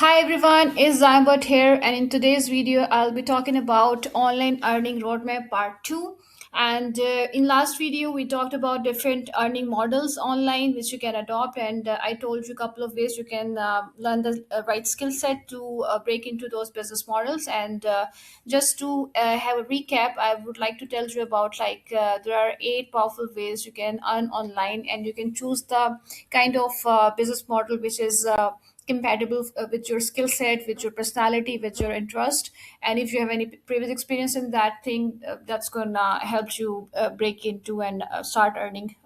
Hi everyone, it's Zaimbot here, and in today's video, I'll be talking about online earning roadmap part 2. And in last video, we talked about different earning models online which you can adopt, and I told you a couple of ways you can learn the right skill set to break into those business models. And just to have a recap, I would like to tell you about there are eight powerful ways you can earn online, and you can choose the kind of business model which is compatible with your skill set, with your personality, with your interest. And if you have any previous experience in that thing, that's gonna help you break into and start earning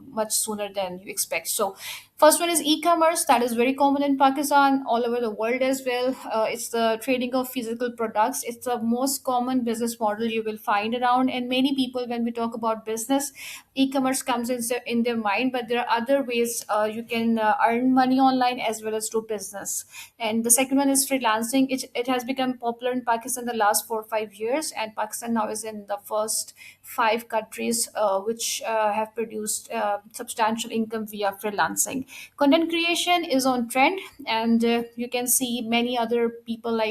much sooner than you expect. So first one is e-commerce. That is very common in Pakistan, all over the world as well. It's the trading of physical products. It's the most common business model you will find around, and many people, when we talk about business, e-commerce comes in their mind. But there are other ways you can earn money online as well as do business. And the second one is freelancing. It has become popular in Pakistan the last 4 or 5 years, and Pakistan now is in the first five countries which have produced substantial income via freelancing. Content creation is on trend, and you can see many other people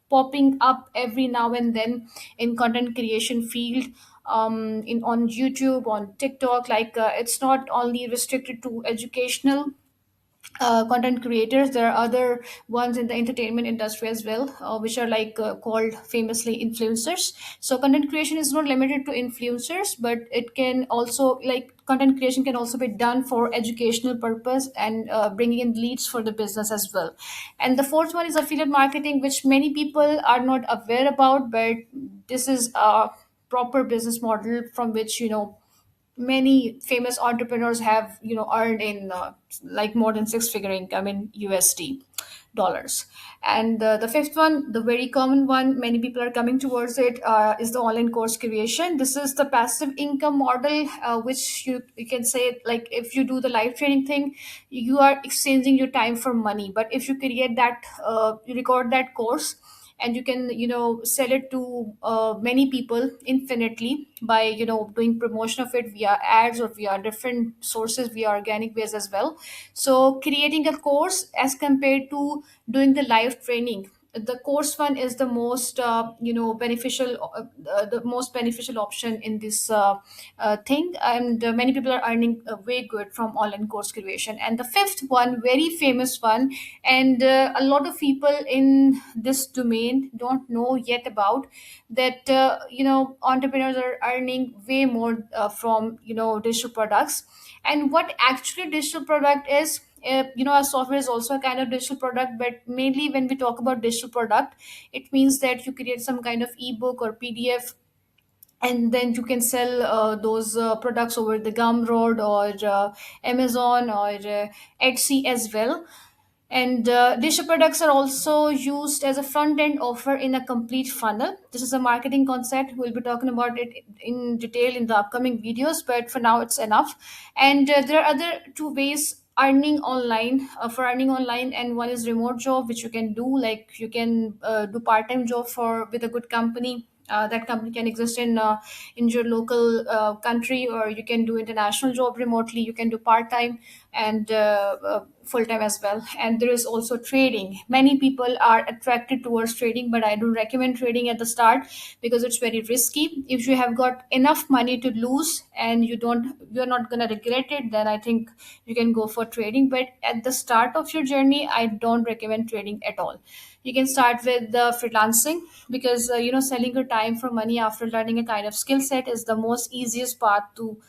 popping up every now and then in content creation field, in on YouTube, on TikTok. It's not only restricted to educational content creators. There are other ones in the entertainment industry as well, which are called famously influencers. So content creation is not limited to influencers, but it can also, like, content creation can also be done for educational purpose and bringing in leads for the business as well. And the fourth one is affiliate marketing, which many people are not aware about, but this is a proper business model from which many famous entrepreneurs have earned in more than six figure income in USD dollars. And the fifth one, the very common one, many people are coming towards it, is the online course creation. This is the passive income model, which you can say, like, if you do the live training thing, you are exchanging your time for money. But if you create that, you record that course, and you can sell it to many people infinitely by doing promotion of it via ads or via different sources, via organic ways as well. So creating a course as compared to doing the live training, the course one is the most the most beneficial option in this thing. And many people are earning way good from online course creation. And the fifth one, very famous one, and a lot of people in this domain don't know yet about that, entrepreneurs are earning way more from digital products. And what actually digital product is, our software is also a kind of digital product. But mainly when we talk about digital product, it means that you create some kind of ebook or PDF, and then you can sell those products over the Gumroad or Amazon or Etsy as well. And digital products are also used as a front end offer in a complete funnel. This is a marketing concept. We'll be talking about it in detail in the upcoming videos, but for now, it's enough. And there are other two ways earning online, for earning online, and one is remote job, which you can do. Like, you can do part-time job for with a good company. That company can exist in your local country, or you can do international job remotely. You can do part-time and full time as well. And there is also trading. Many people are attracted towards trading, but I don't recommend trading at the start because it's very risky. If you have got enough money to lose and you're not going to regret it, then I think you can go for trading. But at the start of your journey, I don't recommend trading at all. You can start with the freelancing, because selling your time for money after learning a kind of skill set is the most easiest path to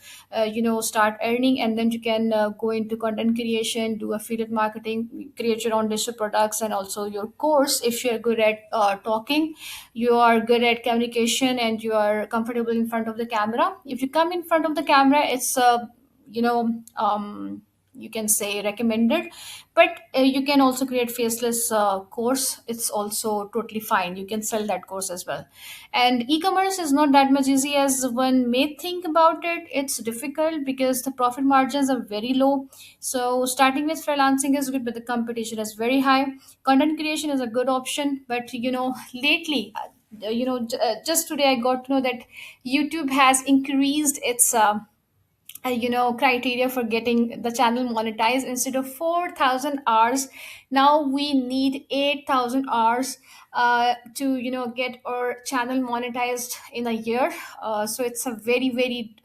start earning. And then you can go into content creation, do affiliate marketing, create your own digital products, and also your course. If you're good at talking, you are good at communication, and you are comfortable in front of the camera. If you come in front of the camera, it's you know you can say recommended. But you can also create faceless course. It's also totally fine. You can sell that course as well. And e-commerce is not that much easy as one may think about it. It's difficult because the profit margins are very low. So starting with freelancing is good, but the competition is very high. Content creation is a good option, but lately, just today I got to know that YouTube has increased its criteria for getting the channel monetized. Instead of 4,000 hours, now we need 8,000 hours to get our channel monetized in a year. So it's a very very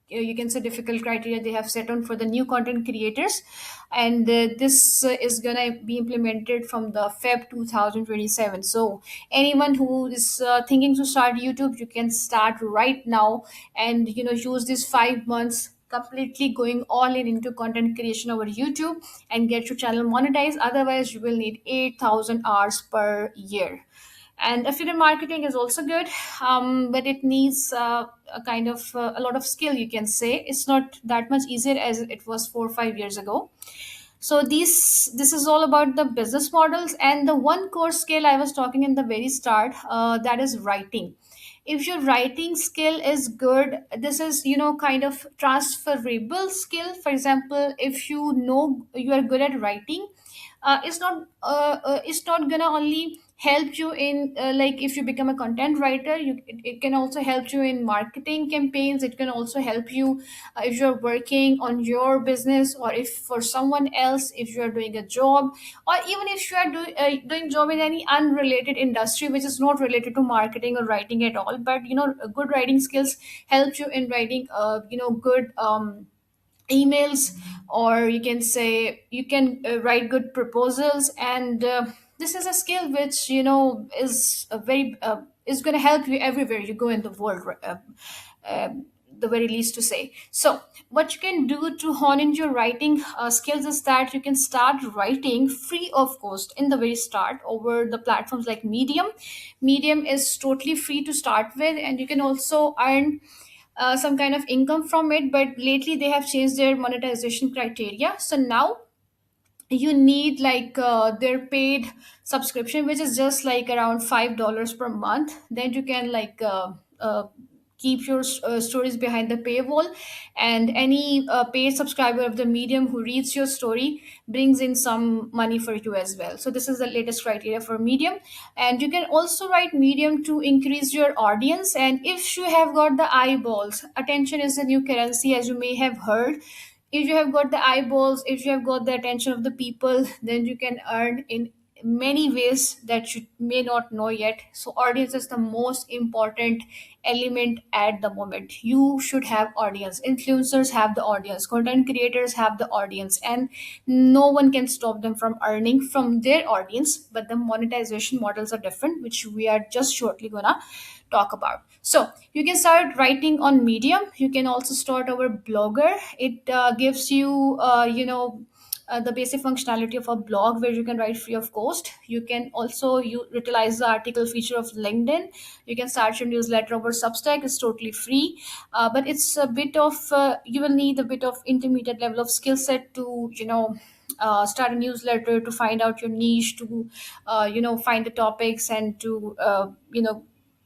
you can say difficult criteria they have set on for the new content creators. And this is gonna be implemented from the Feb 2027. So anyone who is thinking to start YouTube, you can start right now, and use these 5 months completely going all in into content creation over YouTube and get your channel monetized. Otherwise you will need 8,000 hours per year. And affiliate marketing is also good, but it needs a kind of a lot of skill, you can say. It's not that much easier as it was 4 or 5 years ago. So this is all about the business models. And the one core skill I was talking in the very start, that is writing. If your writing skill is good, this is kind of transferable skill. For example, if you are good at writing, it's not gonna only help you in like if you become a content writer, it can also help you in marketing campaigns. It can also help you if you're working on your business, or if for someone else, if you are doing a job, or even if you are doing job in any unrelated industry which is not related to marketing or writing at all. But good writing skills help you in writing good emails, or you can say you can write good proposals. And this is a skill which is a very is going to help you everywhere you go in the world, uh, the very least to say. So what you can do to hone in your writing skills is that you can start writing free of cost in the very start over the platforms like Medium. Medium is totally free to start with, and you can also earn some kind of income from it. But lately they have changed their monetization criteria, so now you need like their paid subscription, which is just like around $5 per month. Then you can like keep your stories behind the paywall, and any paid subscriber of the Medium who reads your story brings in some money for you as well. So this is the latest criteria for Medium. And you can also write Medium to increase your audience. And if you have got the eyeballs, attention is the new currency, as you may have heard. If you have got the eyeballs, if you have got the attention of the people, then you can earn in many ways that you may not know yet. So audience is the most important element at the moment. You should have audience. Influencers have the audience, content creators have the audience, and no one can stop them from earning from their audience. But the monetization models are different, which we are just shortly gonna talk about. So you can start writing on Medium. You can also start our Blogger. It gives you the basic functionality of a blog where you can write free of cost. You can also utilize the article feature of LinkedIn. You can start your newsletter over Substack. It's totally free, but it's a bit of you will need a bit of intermediate level of skill set to start a newsletter, to find out your niche, to find the topics, and to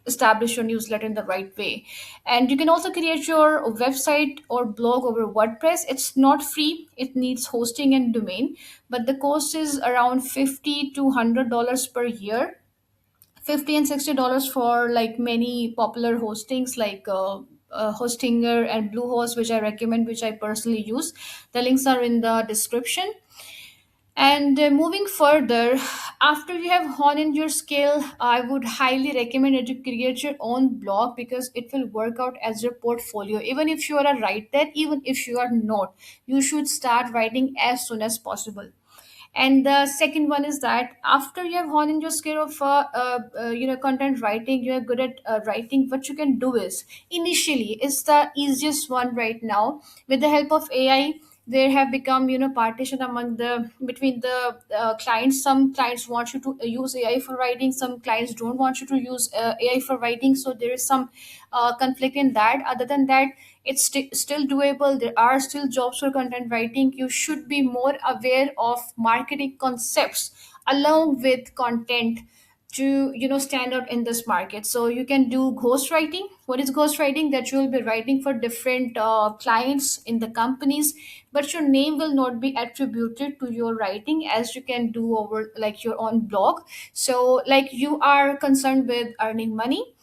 establish your newsletter in the right way. And you can also create your website or blog over WordPress. It's not free, it needs hosting and domain, but the cost is around 50 to $100 per year. 50 and $60 for like many popular hostings like Hostinger and Bluehost, which I recommend, which I personally use. The links are in the description. And moving further, after you have honed your skill, I would highly recommend that you create your own blog, because it will work out as your portfolio. Even if you are a writer, even if you are not, you should start writing as soon as possible. And the second one is that after you have honed your skill of content writing, you are good at writing. What you can do is, initially is the easiest one right now, with the help of AI. There have become partition among the between the clients. Some clients want you to use AI for writing, some clients don't want you to use AI for writing. So there is some conflict in that. Other than that, it's still doable. There are still jobs for content writing. You should be more aware of marketing concepts along with content to stand out in this market. So you can do ghostwriting. What is ghostwriting? That you will be writing for different clients in the companies, but your name will not be attributed to your writing, as you can do over like your own blog. So like you are concerned with earning money,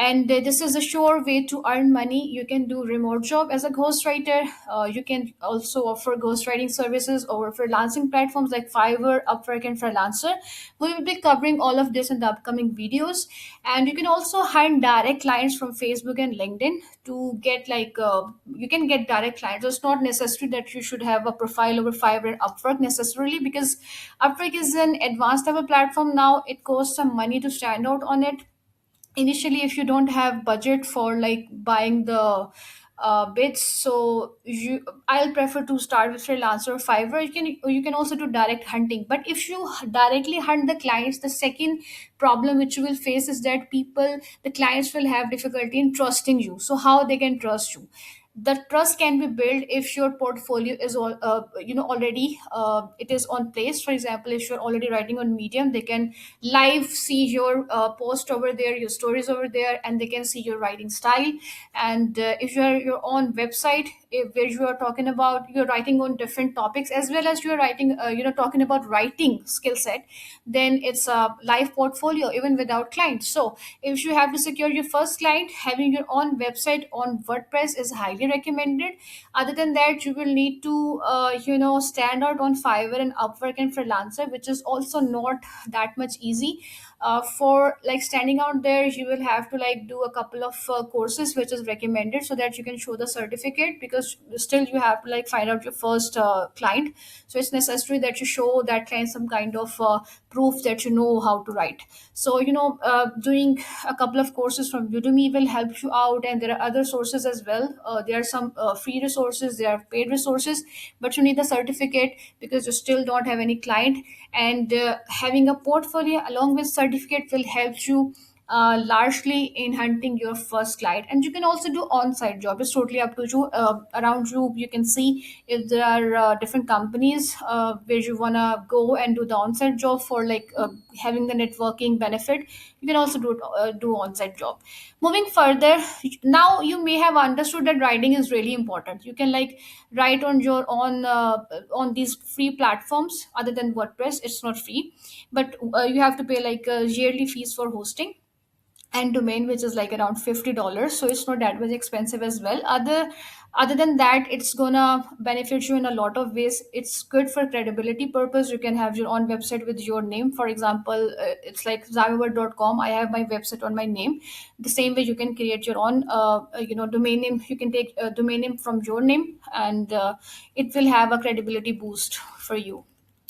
And this is a sure way to earn money. You can do remote job as a ghostwriter. You can also offer ghostwriting services over freelancing platforms like Fiverr, Upwork, and Freelancer. We will be covering all of this in the upcoming videos. And you can also hire direct clients from Facebook and LinkedIn to get you can get direct clients. So it's not necessary that you should have a profile over Fiverr and Upwork necessarily, because Upwork is an advanced level platform now. It costs some money to stand out on it initially if you don't have budget for like buying the bits. So I'll prefer to start with freelancer or Fiverr. You can also do direct hunting, but if you directly hunt the clients, the second problem which you will face is that the clients will have difficulty in trusting you. So how they can trust you? The trust can be built if your portfolio is all already it is on place. For example, if you're already writing on Medium, they can live see your post over there, your stories over there, and they can see your writing style. And if you are your own website, where you are talking about you're writing on different topics, as well as you're writing talking about writing skill set, then it's a live portfolio even without clients. So if you have to secure your first client, having your own website on WordPress is highly recommended. Other than that, you will need to stand out on Fiverr and Upwork and Freelancer, which is also not that much easy. For like standing out there, you will have to like do a couple of courses which is recommended, so that you can show the certificate, because still you have to like find out your first client. So it's necessary that you show that client some kind of proof that you know how to write. So doing a couple of courses from Udemy will help you out, and there are other sources as well. There are some free resources, there are paid resources, but you need the certificate because you still don't have any client. And having a portfolio along with certificate will help you largely in hunting your first client. And you can also do on-site job. It's totally up to you. Around you, you can see if there are different companies where you want to go and do the on-site job for like having the networking benefit. You can also do on-site job. Moving further, now you may have understood that writing is really important. You can like write on your own on these free platforms. Other than WordPress, it's not free, but you have to pay like a yearly fees for hosting and domain, which is like around $50. So it's not that much expensive as well. Other than that, it's gonna benefit you in a lot of ways. It's good for credibility purpose. You can have your own website with your name. For example, it's like Zyber.com. I have my website on my name. The same way you can create your own domain name. You can take a domain name from your name, and it will have a credibility boost for you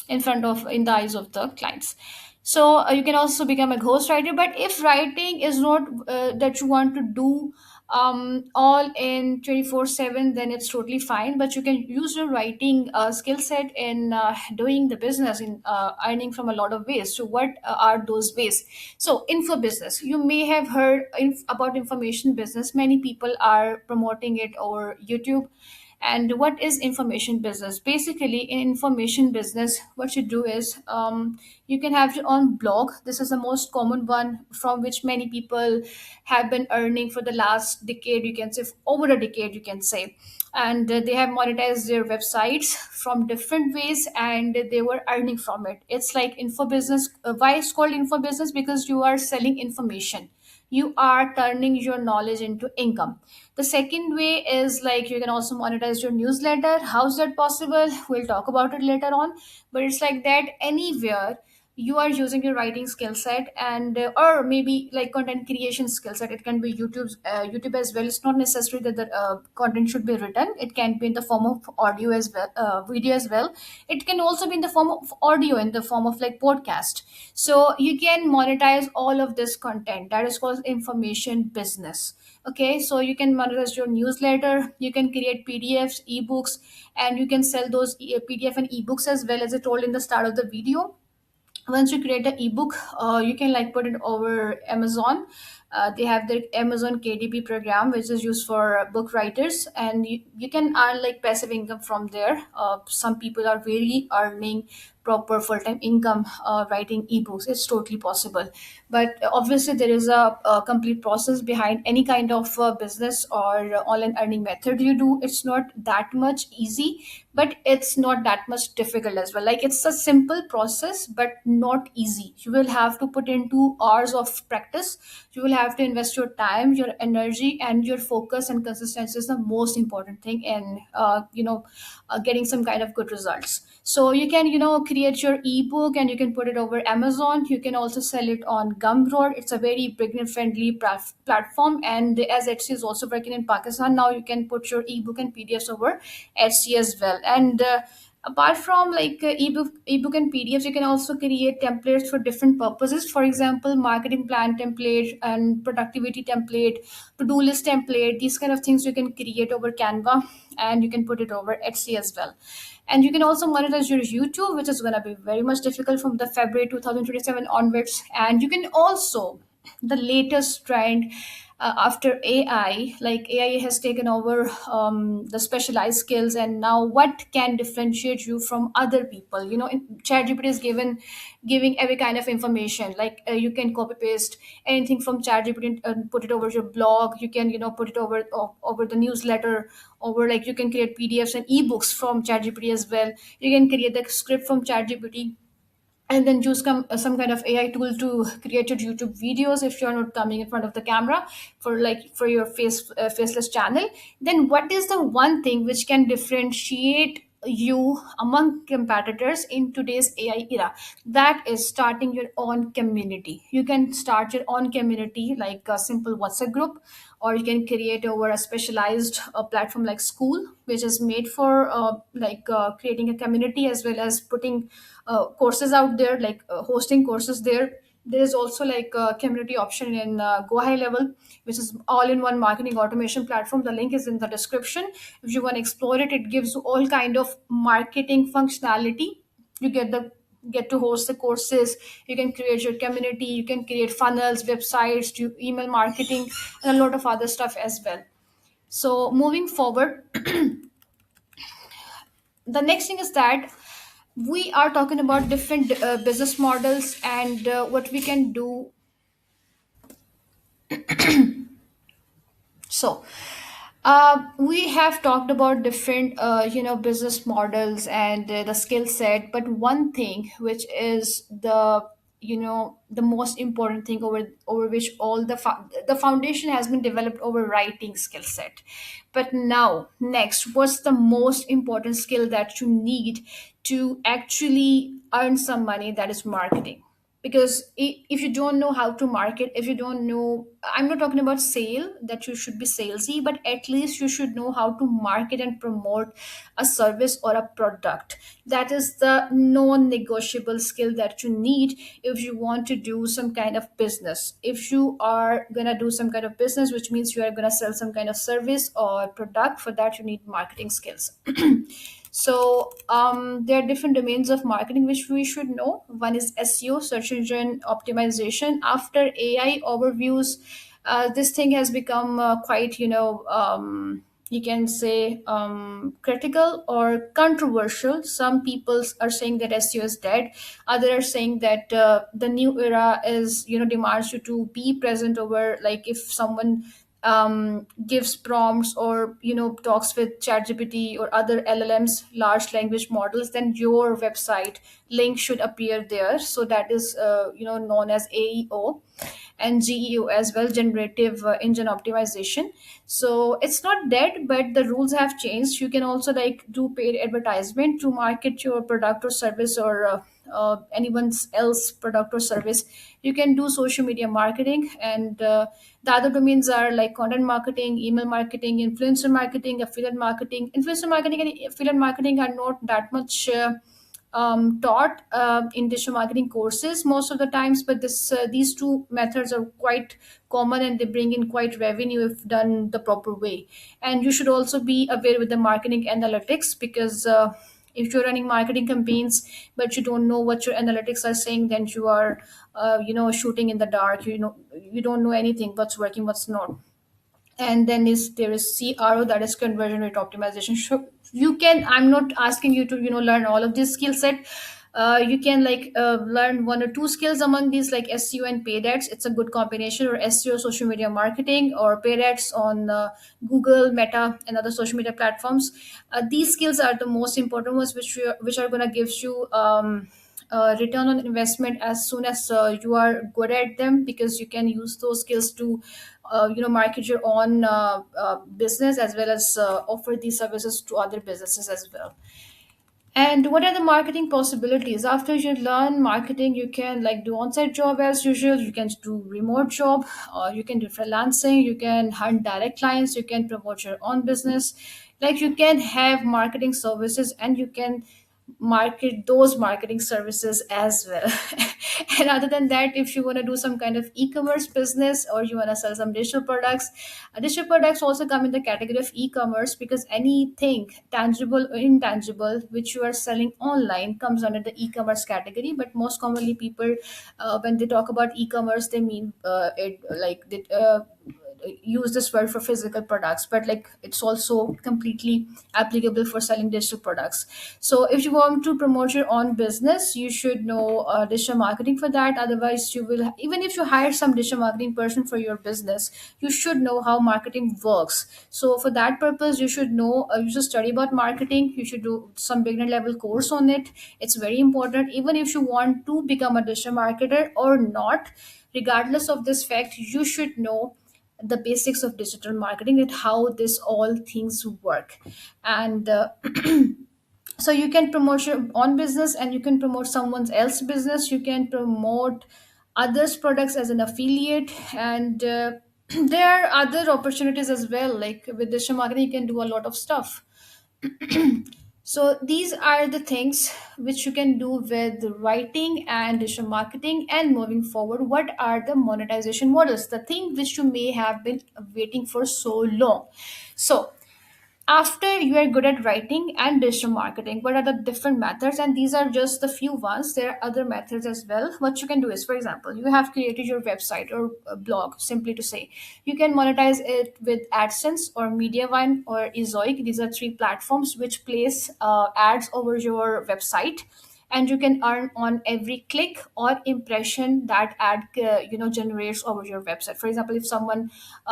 in the eyes of the clients. So you can also become a ghostwriter. But if writing is not that you want to do all in 24/7, then it's totally fine. But you can use your writing skill set in doing the business, in earning from a lot of ways. So what are those ways? So info business, you may have heard about information business. Many people are promoting it over YouTube. And what is information business? Basically, in information business, what you do is you can have your own blog. This is the most common one, from which many people have been earning for the last decade, you can say, over a decade, you can say. And they have monetized their websites from different ways, and they were earning from it. It's like info business. Why it's called info business? Because you are selling information, you are turning your knowledge into income. The second way is like you can also monetize your newsletter. How's that possible? We'll talk about it later on. But it's like that anywhere you are using your writing skill set, and or maybe like content creation skill set. It can be YouTube as well. It's not necessary that the content should be written. It can be in the form of audio as well, video as well. It can also be in the form of audio, in the form of like podcast. So you can monetize all of this content. That is called information business. Okay, so you can monetize your newsletter, you can create PDFs, ebooks, and you can sell those PDF and ebooks as well. As I told in the start of the video, once you create an ebook, you can like put it over Amazon. They have their Amazon KDP program, which is used for book writers, and you can earn like passive income from there. Some people are really earning proper full-time income writing ebooks. It's totally possible. But obviously there is a complete process behind any kind of business or online earning method you do. It's not that much easy, but it's not that much difficult as well. Like it's a simple process but not easy. You will have to put into hours of practice. You will have to invest your time, your energy, and your focus and consistency is the most important thing in getting some kind of good results. So you can create your ebook and you can put it over Amazon. You can also sell it on Gumroad. It's a very beginner friendly platform, and as Etsy is also working in Pakistan now, you can put your ebook and PDFs over Etsy as well. And apart from like ebook and PDFs, you can also create templates for different purposes. For example, marketing plan template and productivity template, to-do list template, these kind of things you can create over Canva, and you can put it over Etsy as well. And you can also monetize your YouTube, which is going to be very much difficult from the February 2027 onwards. And you can also, the latest trend after AI, like AI has taken over the specialized skills, and now what can differentiate you from other people? ChatGPT is giving every kind of information. Like you can copy paste anything from ChatGPT and put it over your blog. You can put it over the newsletter, over like you can create PDFs and ebooks from ChatGPT as well. You can create the script from ChatGPT, and then use some kind of AI tool to create your YouTube videos if you're not coming in front of the camera for your faceless channel. Then what is the one thing which can differentiate you among competitors in today's AI era? That is starting your own community. You can start your own community like a simple WhatsApp group, or you can create over a specialized platform like School, which is made for creating a community as well as putting courses out there, like hosting courses there. There is also like a community option in Go High Level, which is all-in-one marketing automation platform. The link is in the description. If you want to explore it, it gives you all kind of marketing functionality. You get to host the courses. You can create your community. You can create funnels, websites, do email marketing, and a lot of other stuff as well. So moving forward, the next thing is that we are talking about different business models and what we can do. So we have talked about different business models and the skill set, but one thing which is the most important thing over which all the foundation has been developed over writing skill set. But now next, what's the most important skill that you need to actually earn some money? That is marketing. Because if you don't know how to market, if you don't know, I'm not talking about sale that you should be salesy, but at least you should know how to market and promote a service or a product. That is the non-negotiable skill that you need if you want to do some kind of business. If you are gonna do some kind of business, which means you are gonna sell some kind of service or product, for that you need marketing skills. So there are different domains of marketing which we should know. One is SEO, search engine optimization. After AI overviews, this thing has become quite, you can say critical or controversial. Some people are saying that SEO is dead. Others are saying that the new era is, demands you to be present over, like if someone gives prompts or talks with ChatGPT or other LLMs, large language models, then your website link should appear there. So that is known as AEO and GEO as well, generative engine optimization. So it's not dead, but the rules have changed. You can also like do paid advertisement to market your product or service, or anyone else product or service. You can do social media marketing, and the other domains are like content marketing, email marketing, influencer marketing, affiliate marketing. Influencer marketing and affiliate marketing are not that much taught in digital marketing courses most of the times, but these two methods are quite common and they bring in quite revenue if done the proper way. And you should also be aware with the marketing analytics, because if you're running marketing campaigns but you don't know what your analytics are saying, then you are shooting in the dark. You don't know anything what's working, what's not. And then there is CRO, that is conversion rate optimization. You can, I'm not asking you to learn all of this skill set. You can like learn one or two skills among these, like SEO and paid ads. It's a good combination. Or SEO, social media marketing, or paid ads on Google, Meta, and other social media platforms. These skills are the most important ones, which are going to give you return on investment as soon as you are good at them, because you can use those skills to market your own business, as well as offer these services to other businesses as well. And what are the marketing possibilities? After you learn marketing, you can like do on-site job as usual. You can do remote job, or you can do freelancing. You can hunt direct clients. You can promote your own business. Like you can have marketing services, and you can market those marketing services as well. And other than that, if you want to do some kind of e-commerce business, or you want to sell some digital products, digital products also come in the category of e-commerce, because anything tangible or intangible which you are selling online comes under the e-commerce category. But most commonly people, when they talk about e-commerce, they mean it like use this word for physical products, but like it's also completely applicable for selling digital products. So if you want to promote your own business, you should know digital marketing for that. Otherwise, you will, even if you hire some digital marketing person for your business, you should know how marketing works. So for that purpose, you should know, you should study about marketing. You should do some beginner level course on it. It's very important, even if you want to become a digital marketer or not. Regardless of this fact, you should know the basics of digital marketing and how this all things work. And so you can promote your own business, and you can promote someone else's business. You can promote others products as an affiliate. And there are other opportunities as well, like with digital marketing you can do a lot of stuff. So these are the things which you can do with writing and digital marketing. And moving forward, what are the monetization models, the thing which you may have been waiting for so long? So after you are good at writing and digital marketing, what are the different methods? And these are just the few ones. There are other methods as well. What you can do is, for example, you have created your website or a blog, simply to say, you can monetize it with AdSense or Mediavine or Ezoic. These are three platforms which place ads over your website, and you can earn on every click or impression that ad generates over your website. For example, if someone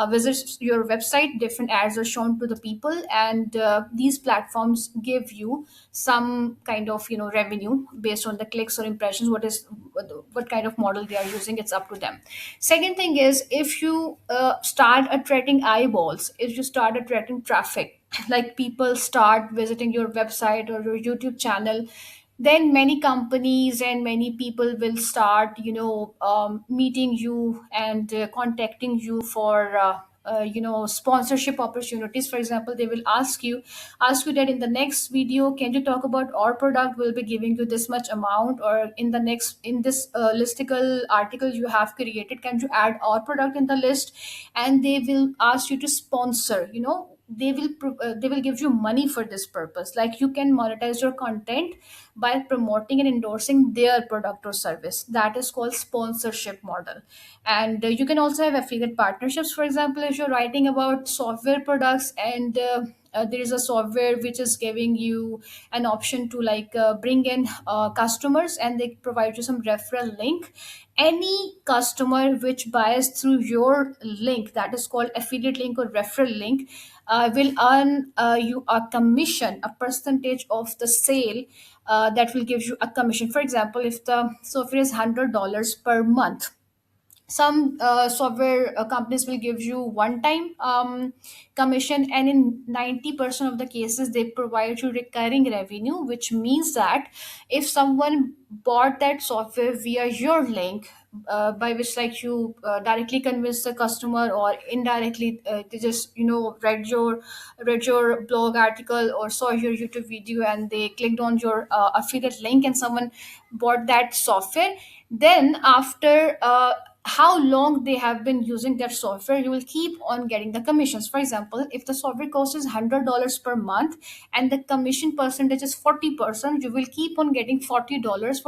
visits your website, different ads are shown to the people, and these platforms give you some kind of revenue based on the clicks or impressions. What kind of model they are using, it's up to them. Second thing is, if you start attracting eyeballs, if you start attracting traffic, like people start visiting your website or your YouTube channel, then many companies and many people will start meeting you and contacting you for sponsorship opportunities. For example, they will ask you that in the next video, can you talk about our product, will be giving you this much amount, or in this listicle article you have created, can you add our product in the list? And they will ask you to sponsor, they will give you money for this purpose. Like you can monetize your content by promoting and endorsing their product or service. That is called sponsorship model. And you can also have affiliate partnerships. For example, if you're writing about software products, and there is a software which is giving you an option to bring in customers, and they provide you some referral link. Any customer which buys through your link, that is called affiliate link or referral link, will earn you a commission, a percentage of the sale. That will give you a commission. For example, if the software is $100 per month, some software companies will give you one time commission, and in 90% of the cases they provide you recurring revenue, which means that if someone bought that software via your link, by which like you directly convince the customer, or indirectly they just read your blog article or saw your YouTube video, and they clicked on your affiliate link, and someone bought that software, then after how long they have been using that software, you will keep on getting the commissions. For example, if the software cost is $100 per month and the commission percentage is 40%, you will keep on getting $40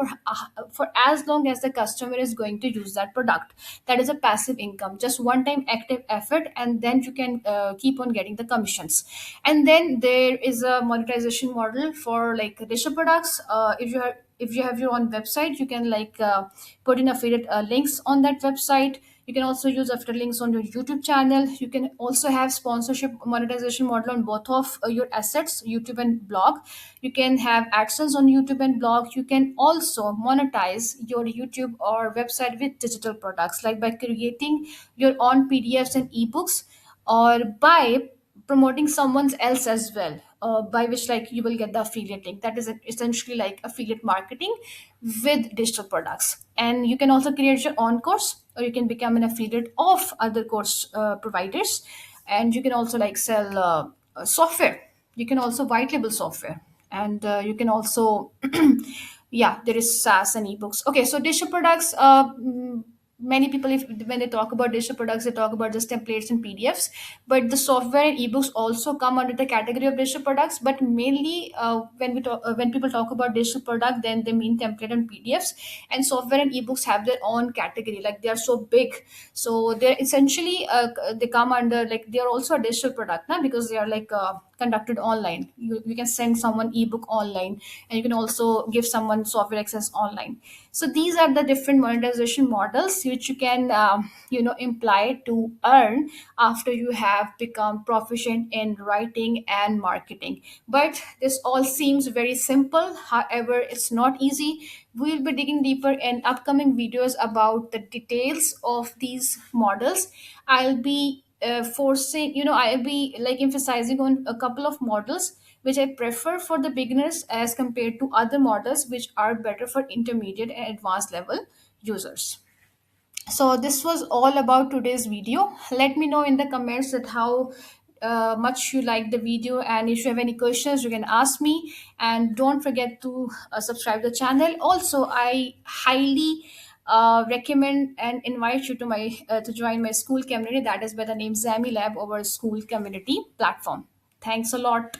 for as long as the customer is going to use that product. That is a passive income, just one time active effort, and then you can keep on getting the commissions. And then there is a monetization model for like digital products. If you are if you have your own website, you can put in affiliate links on that website. You can also use affiliate links on your YouTube channel. You can also have sponsorship monetization model on both of your assets, YouTube and blog. You can have AdSense on YouTube and blog. You can also monetize your YouTube or website with digital products, like by creating your own PDFs and ebooks, or by promoting someone else as well, by which like you will get the affiliate link. That is essentially like affiliate marketing with digital products. And you can also create your own course, or you can become an affiliate of other course providers. And you can also like sell software. You can also white label software. And you can also yeah, there is SaaS and ebooks. Okay, so digital products, many people, if when they talk about digital products, they talk about just templates and PDFs. But the software and ebooks also come under the category of digital products. But mainly, when people talk about digital product, then they mean template and PDFs. And software and ebooks have their own category, like they are so big. So they're essentially they come under, like they are also a digital product now, because they are conducted online. You can send someone ebook online, and you can also give someone software access online. So these are the different monetization models which you can imply to earn after you have become proficient in writing and marketing. But this all seems very simple, however it's not easy. We'll be digging deeper in upcoming videos about the details of these models. I'll be I'll be like emphasizing on a couple of models which I prefer for the beginners as compared to other models which are better for intermediate and advanced level users. So this was all about today's video. Let me know in the comments that how much you like the video, and if you have any questions you can ask me. And don't forget to subscribe the channel. Also, I highly recommend and invite you to my to join my school community, that is by the name Zami Lab, over school community platform. Thanks a lot.